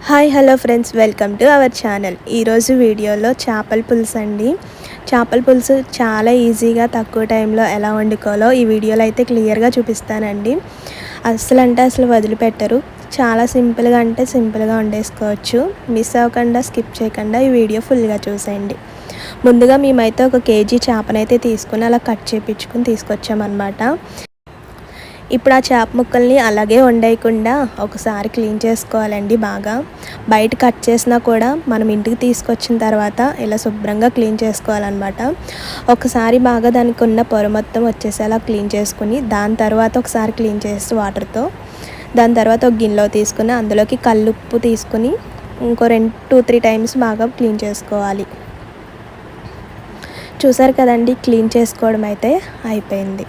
Hi hello friends, welcome to our channel. ఈరోజు వీడియోలో చేపల పులుసు అండి. చేపల పులుసు చాలా ఈజీగా తక్కువ టైంలో ఎలా వండుకోవాలో ఈ వీడియోలో అయితే క్లియర్గా చూపిస్తానండి. అసలు వదిలిపెట్టరు. చాలా సింపుల్గా అంటే సింపుల్గా వండేసుకోవచ్చు. మిస్ అవ్వకుండా, స్కిప్ చేయకుండా ఈ వీడియో ఫుల్గా చూసేయండి. ముందుగా మేమైతే 1 కేజీ చేపనైతే తీసుకుని అలా కట్ చేయించుకుని తీసుకొచ్చామన్నమాట. ఇప్పుడు ఆ చేప ముక్కల్ని అలాగే వండేయకుండా ఒకసారి క్లీన్ చేసుకోవాలండి బాగా. బయట కట్ చేసినా కూడా మనం ఇంటికి తీసుకొచ్చిన తర్వాత ఇలా శుభ్రంగా క్లీన్ చేసుకోవాలన్నమాట. ఒకసారి బాగా దానికి ఉన్న పొర మొత్తం వచ్చేసేలా క్లీన్ చేసుకుని దాని తర్వాత ఒకసారి క్లీన్ చేసి వాటర్తో, దాని తర్వాత ఒక గిన్నెలో తీసుకుని అందులోకి కల్లుప్పు తీసుకుని ఇంకో 2-3 టైమ్స్ బాగా క్లీన్ చేసుకోవాలి. చూసారు కదండి, క్లీన్ చేసుకోవడం అయితే అయిపోయింది.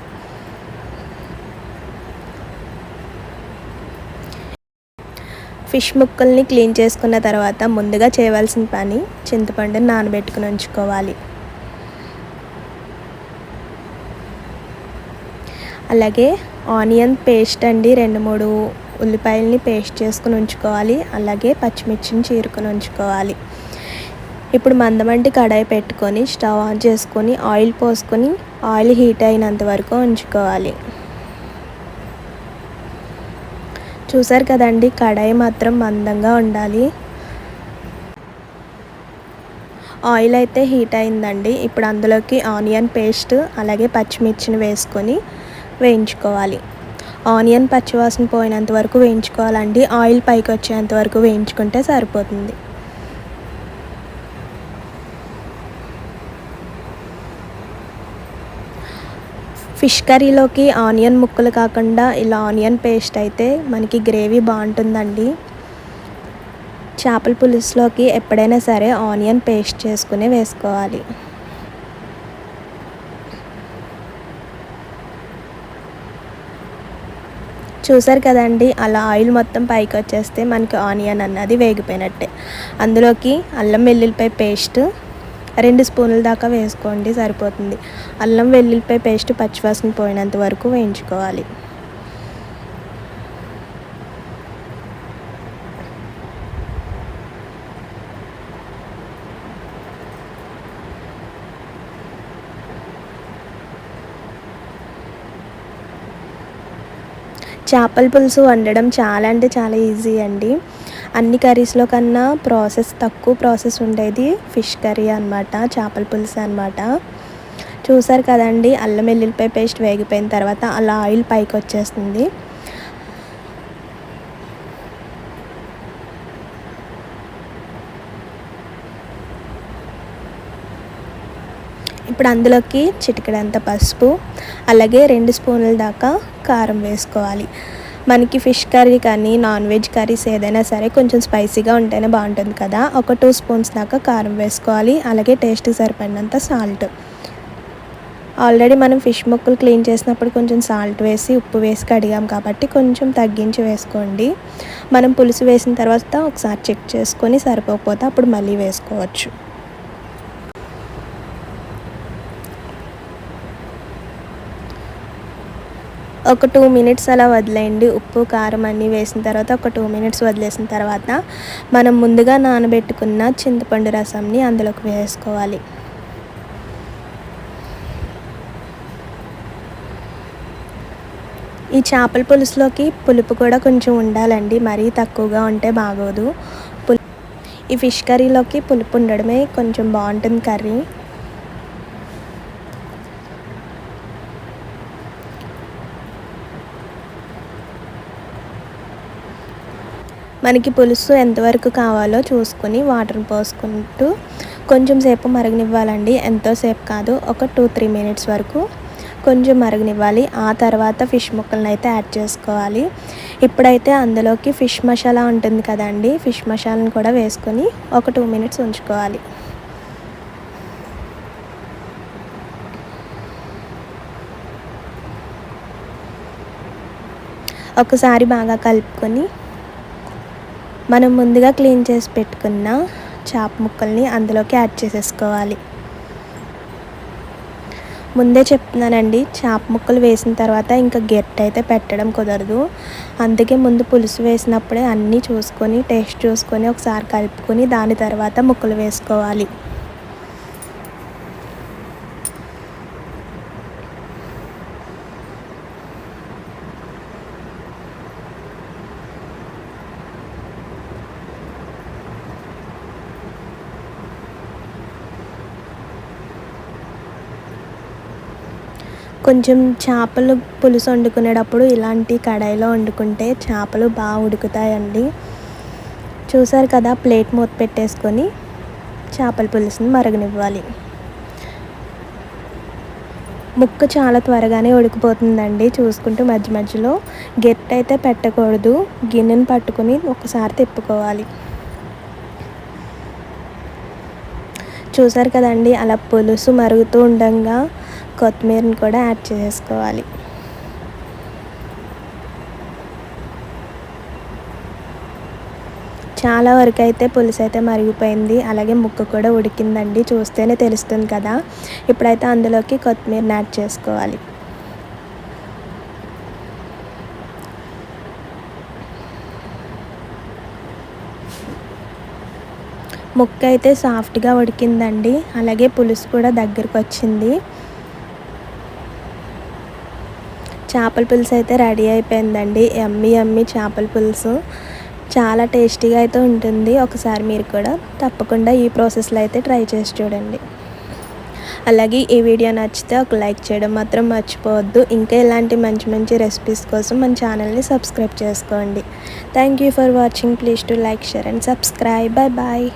ఫిష్ ముక్కల్ని క్లీన్ చేసుకున్న తర్వాత ముందుగా చేయవలసిన పని చింతపండుని నానబెట్టుకుని ఉంచుకోవాలి. అలాగే ఆనియన్ పేస్ట్ అండి, 2-3 ఉల్లిపాయలని పేస్ట్ చేసుకుని ఉంచుకోవాలి. అలాగే పచ్చిమిర్చిని చీరుకొని ఉంచుకోవాలి. ఇప్పుడు మందమంటి కడాయి పెట్టుకొని స్టవ్ ఆన్ చేసుకొని ఆయిల్ పోసుకొని ఆయిల్ హీట్ అయినంత వరకు ఉంచుకోవాలి. చూసారు కదండి, కడాయి మాత్రం మందంగా ఉండాలి. ఆయిల్ అయితే హీట్ అయిందండి. ఇప్పుడు అందులోకి ఆనియన్ పేస్ట్ అలాగే పచ్చిమిర్చిని వేసుకొని వేయించుకోవాలి. ఆనియన్ పచ్చివాసన పోయినంత వరకు వేయించుకోవాలండి. ఆయిల్ పైకి వచ్చేంత వరకు వేయించుకుంటే సరిపోతుంది. ఫిష్ కర్రీలోకి ఆనియన్ ముక్కలు కాకుండా ఇలా ఆనియన్ పేస్ట్ అయితే మనకి గ్రేవీ బాగుంటుందండి. చేపల పులుసులోకి ఎప్పుడైనా సరే ఆనియన్ పేస్ట్ చేసుకుని వేసుకోవాలి. చూసారు కదండి, అలా ఆయిల్ మొత్తం పైకి వచ్చేస్తే మనకి ఆనియన్ అన్నది వేగిపోయినట్టే. అందులోకి అల్లం వెల్లుల్లిపాయ పేస్ట్ 2 స్పూన్ల దాకా వేసుకోండి, సరిపోతుంది. అల్లం వెల్లుల్లిపాయ పేస్ట్ పచ్చివాసన పోయినంత వరకు వేయించుకోవాలి. చేపల పులుసు వండడం చాలా అంటే చాలా ఈజీ అండి. అన్ని కర్రీస్లో కన్నా తక్కువ ప్రాసెస్ ఉండేది ఫిష్ కర్రీ అనమాట, చేపల పులుసు అనమాట. చూసారు కదండి, అల్లం వెల్లుల్లిపాయ పేస్ట్ వేగిపోయిన తర్వాత అలా ఆయిల్ పైకి వచ్చేస్తుంది. ఇప్పుడు అందులోకి చిటికెడంత పసుపు అలాగే 2 స్పూన్ల దాకా కారం వేసుకోవాలి. మనకి ఫిష్ కర్రీ కానీ నాన్ వెజ్ కర్రీస్ ఏదైనా సరే కొంచెం స్పైసీగా ఉంటేనే బాగుంటుంది కదా. ఒక 2 స్పూన్స్ దాకా కారం వేసుకోవాలి. అలాగే టేస్ట్కి సరిపడినంత సాల్ట్. ఆల్రెడీ మనం ఫిష్ ముక్కలు క్లీన్ చేసినప్పుడు కొంచెం సాల్ట్ వేసి ఉప్పు వేసి కడిగాం కాబట్టి కొంచెం తగ్గించి వేసుకోండి. మనం పులుసు వేసిన తర్వాత ఒకసారి చెక్ చేసుకొని సరిపోకపోతే అప్పుడు మళ్ళీ వేసుకోవచ్చు. ఒక 2 మినిట్స్ అలా వదిలేయండి. ఉప్పు కారం అన్నీ వేసిన తర్వాత ఒక 2 మినిట్స్ వదిలేసిన తర్వాత మనం ముందుగా నానబెట్టుకున్న చింతపండు రసంని అందులోకి వేసుకోవాలి. ఈ చేపల పులుసులోకి పులుపు కూడా కొంచెం ఉండాలండి, మరీ తక్కువగా ఉంటే బాగోదు. ఈ ఫిష్ కర్రీలోకి పులుపు ఉండడమే కొంచెం బాగుంటుంది కర్రీ. మనకి పులుసు ఎంతవరకు కావాలో చూసుకొని వాటర్ పోసుకుంటూ కొంచెం సేపు మరగనివ్వాలండి. ఎంతోసేపు కాదు, ఒక 2-3 మినిట్స్ వరకు కొంచెం మరగనివ్వాలి. ఆ తర్వాత ఫిష్ ముక్కలను అయితే యాడ్ చేసుకోవాలి. ఇప్పుడైతే అందులోకి ఫిష్ మసాలా ఉంటుంది కదండి, ఫిష్ మసాలాను కూడా వేసుకొని ఒక 2 మినిట్స్ ఉంచుకోవాలి. ఒకసారి బాగా కలుపుకొని మనం ముందుగా క్లీన్ చేసి పెట్టుకున్న చేప ముక్కల్ని అందులోకి యాడ్ చేసేసుకోవాలి. ముందే చెప్తున్నానండి, చేప ముక్కలు వేసిన తర్వాత ఇంకా గెట్ అయితే పెట్టడం కుదరదు. అందుకే ముందు పులుసు వేసినప్పుడే అన్నీ చూసుకొని టేస్ట్ చూసుకొని ఒకసారి కలుపుకొని దాని తర్వాత ముక్కలు వేసుకోవాలి. కొంచెం చేపలు పులుసు వండుకునేటప్పుడు ఇలాంటి కడాయిలో వండుకుంటే చేపలు బాగా ఉడుకుతాయండి. చూసారు కదా, ప్లేట్ మూత పెట్టేసుకొని చేపల పులుసుని మరగనివ్వాలి. ముక్క చాలా త్వరగానే ఉడికిపోతుందండి. చూసుకుంటూ మధ్య మధ్యలో గెట్ అయితే పెట్టకూడదు. గిన్నెను పట్టుకొని ఒకసారి తిప్పుకోవాలి. చూసారు కదండి, అలా పులుసు మరుగుతూ ఉండగా కొత్తిమీరని కూడా యాడ్ చేసుకోవాలి. చాలా వరకు అయితే పులుసు అయితే మరిగిపోయింది, అలాగే ముక్క కూడా ఉడికిందండి. చూస్తేనే తెలుస్తుంది కదా. ఇప్పుడైతే అందులోకి కొత్తిమీరని యాడ్ చేసుకోవాలి. ముక్క అయితే సాఫ్ట్గా ఉడికిందండి, అలాగే పులుసు కూడా దగ్గరకు వచ్చింది. చేపల పులుసు అయితే రెడీ అయిపోయిందండి. యమ్మీ యమ్మీ చేపల పులుసు చాలా టేస్టీగా అయితే ఉంటుంది. ఒకసారి మీరు కూడా తప్పకుండా ఈ ప్రాసెస్లో అయితే ట్రై చేసి చూడండి. అలాగే ఈ వీడియో నచ్చితే ఒక లైక్ చేయడం మాత్రం మర్చిపోవద్దు. ఇంకా ఇలాంటి మంచి మంచి రెసిపీస్ కోసం మన ఛానల్ని సబ్స్క్రైబ్ చేసుకోండి. Thank you for watching. Please to like, share and subscribe. Bye bye.